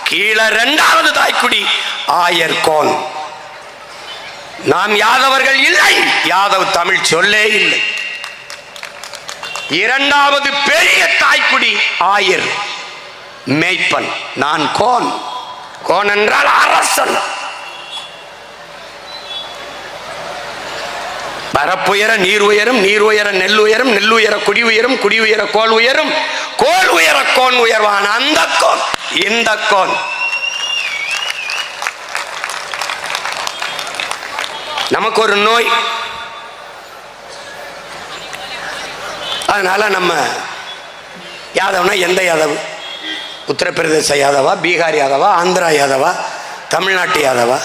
கீழே இரண்டாவது தாய்க்குடி ஆயர்கோன். நாம் யாதவர்கள் இல்லை, யாதவ் தமிழ் சொல்லே இல்லை. இரண்டாவது பெரிய தாய்க்குடி ஆயர் மேய்ப்பன். நான் கோன். கோன் என்றால் அரசன். பரப்புயர நீர் உயரும், நீர் உயர நெல் உயரும், நெல் உயர குடி உயரும், குடி உயர கோல் உயரும், கோல் உயர கோன் உயர்வான். அந்த கோன் இந்த கோன். நமக்கு ஒரு நோய், அதனால நம்ம யாதவ்னா எந்த யாதவ்? உத்தரப்பிரதேச யாதவா, பீகார் யாதவா, ஆந்திரா யாதவா, தமிழ்நாட்டு யாதவா?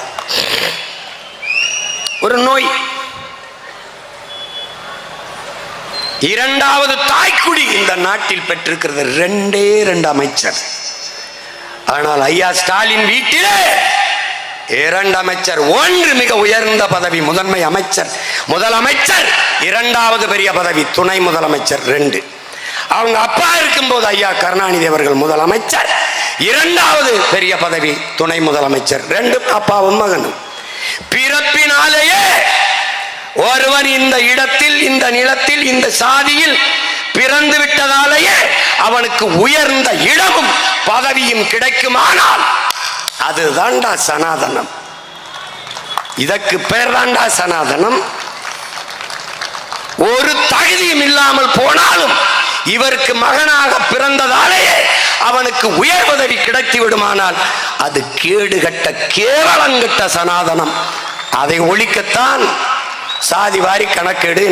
ஒரு நோய். இரண்டாவது தாய்க்குடி இந்த நாட்டில் பெற்றிருக்கிறது 2 அமைச்சர். ஆனால் ஐயா ஸ்டாலின் வீட்டிலே 2 அமைச்சர். 1 மிக உயர்ந்த பதவி முதன்மை அமைச்சர், முதலமைச்சர். 2வது பெரிய பதவி துணை முதலமைச்சர் 2. அவங்க அப்பா இருக்கும்போது ஐயா கருணாநிதி அவர்கள் முதலமைச்சர், 2வது பெரிய பதவி துணை முதலமைச்சர். 2 அப்பாவும் மகனும். பிறப்பினாலேயே ஒருவன் இந்த இடத்தில், இந்த நிலத்தில், இந்த சாதியில் பிறந்து விட்டதாலேயே அவனுக்கு உயர்ந்த இடமும் பதவியும் கிடைக்குமானால் அதுதான்டா சனாதனம். இதற்கு பேர் தான்டா சனாதனம். ஒரு தகுதியும் இல்லாமல் போனாலும் இவருக்கு மகனாக பிறந்ததாலேயே அவனுக்கு உயர் பதவி கிடைத்து விடுமானால் அது கேடுகட்ட கேவலங்கட்ட சனாதனம். அதை ஒழிக்கத்தான் சாதி வாரி கணக்கெடு.